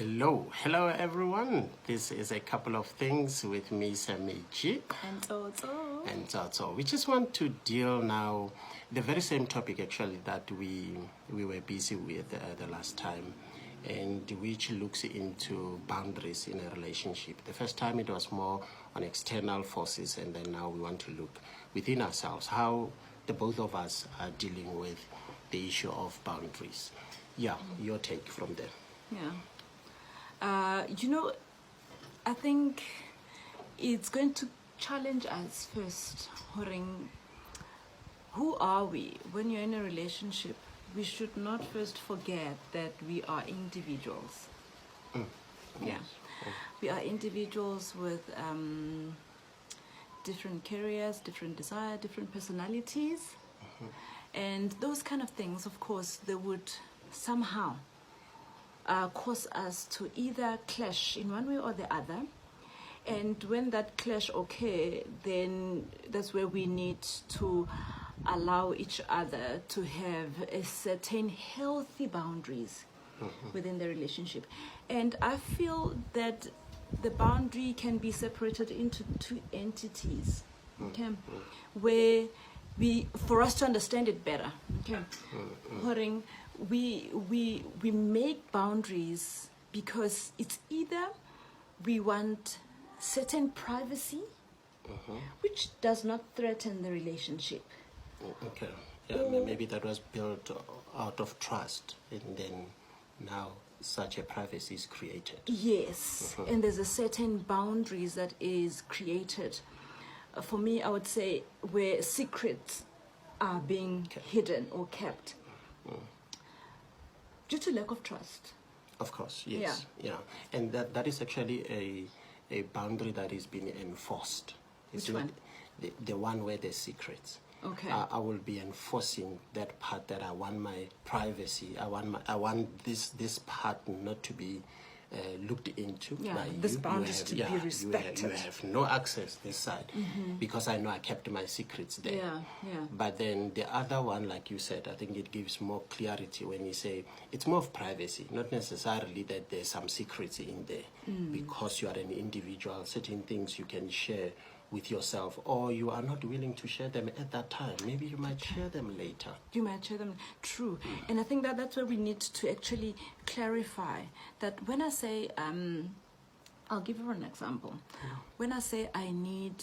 Hello everyone. This is a couple of things with me, SammyG and Tsotso. We just want to deal now the very same topic actually that we were busy with the last time, and which looks into boundaries in a relationship. The first time it was more on external forces, and then now we want to look within ourselves, how the both of us are dealing with the issue of boundaries. Yeah, your take from there. Yeah. I think it's going to challenge us first. Who are we? When you're in a relationship, we should not first forget that we are individuals. Yeah. We are individuals with different careers, different desires, different personalities. And those kind of things, of course, they would somehow cause us to either clash in one way or the other. And when that clash occurs, then that's where we need to allow each other to have a certain healthy boundaries within the relationship. And I feel that the boundary can be separated into two entities, okay, where for us to understand it better, okay, we make boundaries because it's either we want certain privacy, which does not threaten the relationship. Okay. Yeah, maybe that was built out of trust, and then now such a privacy is created. Yes, and there's a certain boundaries that is created. For me, I would say where secrets are being hidden or kept due to lack of trust. Of course, yes. Yeah. And that is actually a boundary that is being enforced. Which one? The one where there's secrets. Okay. I will be enforcing that part that I want my privacy. I want this part not to be looked into. Yeah, by this you. boundaries to be respected. You have no access this side because I know I kept my secrets there. Yeah. But then the other one, like you said, I think it gives more clarity when you say it's more of privacy, not necessarily that there's some secrets in there because you are an individual. Certain things you can share with yourself, or you are not willing to share them at that time. Maybe you might share them later. You might share them. True. And I think that's where we need to actually clarify that when I say, I'll give you an example. When I say I need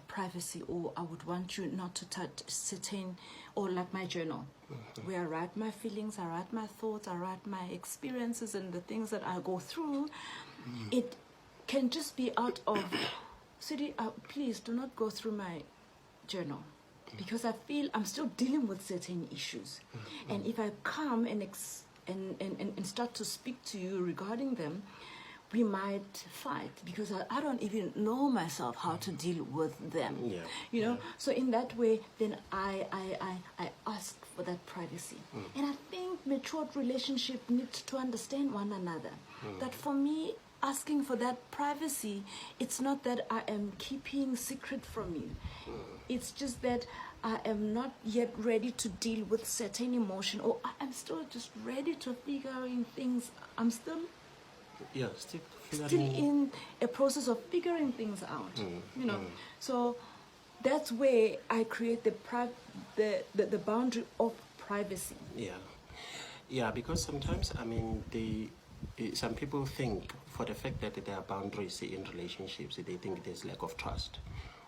privacy, or I would want you not to touch certain, or like my journal, where I write my feelings, I write my thoughts, I write my experiences and the things that I go through, it can just be out of... Sidi, please do not go through my journal because I feel I'm still dealing with certain issues. And if I come and start to speak to you regarding them, we might fight because I don't even know myself how to deal with them. So in that way, then I ask for that privacy. And I think matured relationship needs to understand one another. That for me, asking for that privacy, it's not that I am keeping secret from you. It's just that I am not yet ready to deal with certain emotion, or I am still just ready to figure in things. I'm still in a process of figuring things out. So that's where I create the boundary of privacy. Yeah, because sometimes some people think for the fact that there are boundaries in relationships, they think there's lack of trust,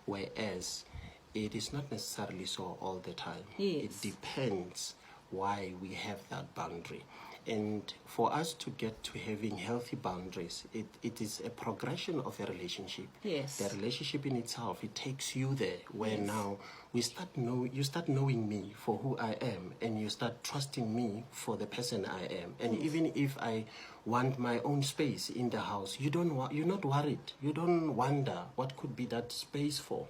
whereas it is not necessarily so all the time. Yes. It depends why we have that boundary. And for us to get to having healthy boundaries, it is a progression of a relationship. Yes. The relationship in itself, it takes you there where now you start knowing me for who I am, and you start trusting me for the person I am. And even if I want my own space in the house, you're not worried. You don't wonder what could be that space for,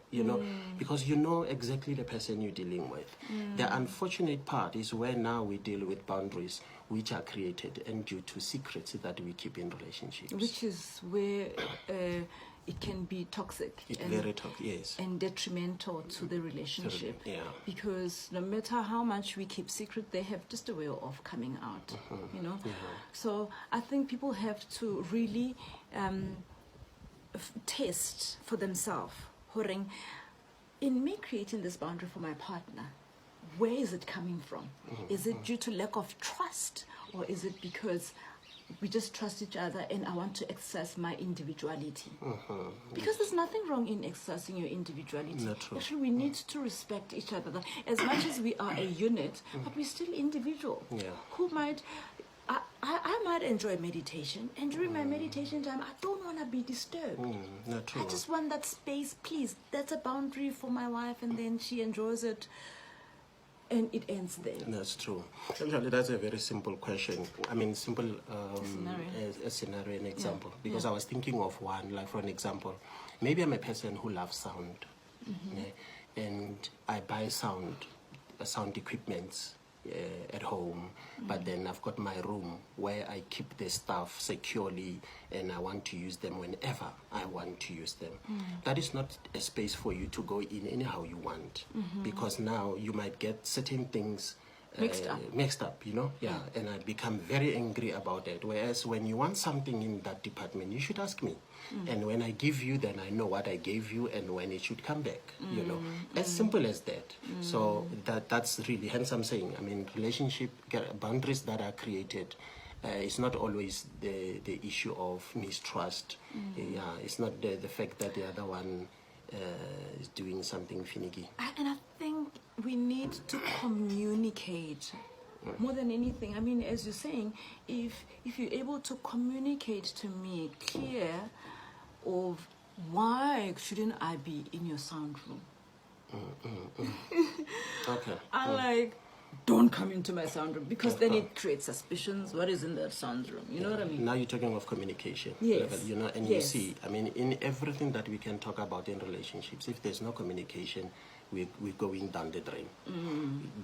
because you know exactly the person you're dealing with. The unfortunate part is where now we deal with boundaries which are created and due to secrets that we keep in relationships. Which is where it can be toxic. Very toxic, yes. And detrimental to the relationship. Yeah. Because no matter how much we keep secret, they have just a way of coming out, you know. So I think people have to really test for themselves. In me creating this boundary for my partner, where is it coming from? Is it due to lack of trust, or is it because we just trust each other and I want to exercise my individuality? Because there's nothing wrong in exercising your individuality. Actually, we need to respect each other. As much as we are a unit, but we're still individual. Who might... I might enjoy meditation, and during my meditation time, I don't want to be disturbed. I just want that space, please. That's a boundary for my wife, and then she enjoys it, and it ends there. That's true. Actually, that's a very simple question. I mean, simple a scenario, an example. Because I was thinking of one, like for an example, maybe I'm a person who loves sound, and I buy sound equipment at home, but then I've got my room where I keep the stuff securely, and I want to use them whenever I want to use them. That is not a space for you to go in anyhow you want, because now you might get certain things mixed up, you know. And I become very angry about it. Whereas when you want something in that department, you should ask me, and when I give you, then I know what I gave you and when it should come back, you know. As simple as that. So that's really, hence I'm saying, I mean, relationship boundaries that are created, it's not always the issue of mistrust. It's not the fact that the other one is doing something finicky. And I think we need to communicate more than anything. I mean, as you're saying, if you're able to communicate to me clear of why shouldn't I be in your sound room? Okay. I'm like, don't come into my sound room, because then it creates suspicions. What is in that sound room? You know what I mean? Now you're talking of communication. Yes. You know, and you see, I mean, in everything that we can talk about in relationships, if there's no communication, we're going down the drain.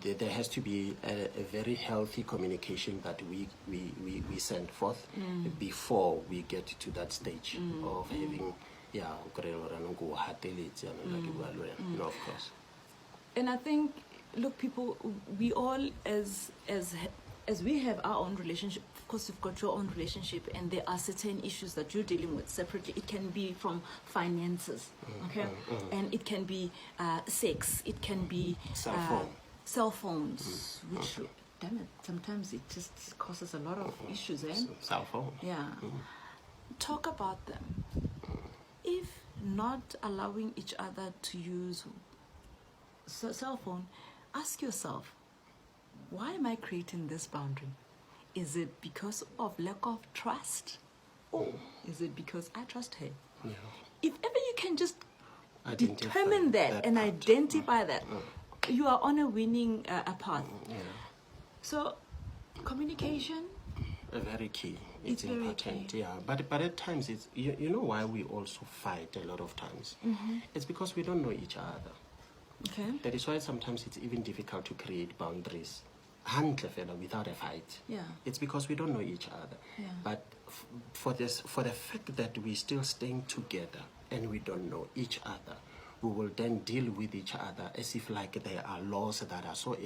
There has to be a very healthy communication that we send forth before we get to that stage of having, you know, of course. And I think, look, people, we all, as we have our own relationship, of course you've got your own relationship, and there are certain issues that you're dealing with separately. It can be from finances, okay? And it can be sex, it can be cell phones, which, damn it, sometimes it just causes a lot of issues, eh? Cell phone. Talk about them. If not allowing each other to use cell phone, ask yourself, why am I creating this boundary? Is it because of lack of trust? Or is it because I trust her? If ever you can just determine that and identify that, you are on a winning path. So, communication, very key. It's important, But at times, it's you know why we also fight a lot of times? It's because we don't know each other. Okay. That is why sometimes it's even difficult to create boundaries without a fight. It's because we don't know each other. But for the fact that we're still staying together and we don't know each other, we will then deal with each other as if like there are laws that are so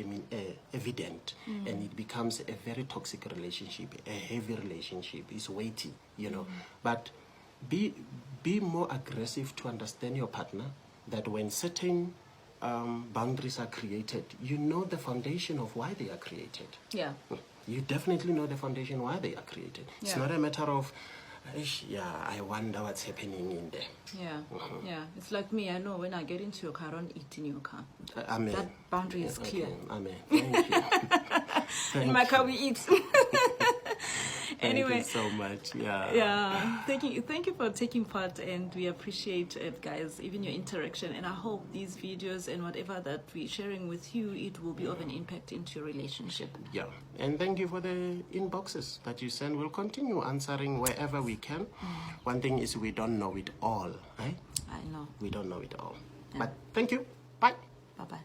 evident, and it becomes a very toxic relationship, a heavy relationship. It's weighty, you know. But be more aggressive to understand your partner, that when certain boundaries are created, you know the foundation of why they are created. You definitely know the foundation why they are created. It's not a matter of, I wonder what's happening in there. It's like me. I know when I get into your car, I don't eat in your car. Amen. That boundary is clear. Amen. Thank you. In my car, we eat. Anyway, thank you so much. Thank you for taking part, and we appreciate it, guys, even your interaction. And I hope these videos and whatever that we're sharing with you, it will be of an impact into your relationship. And thank you for the inboxes that you send. We'll continue answering wherever we can. One thing is, we don't know it all, right? I know we don't know it all, but thank you. Bye. Bye.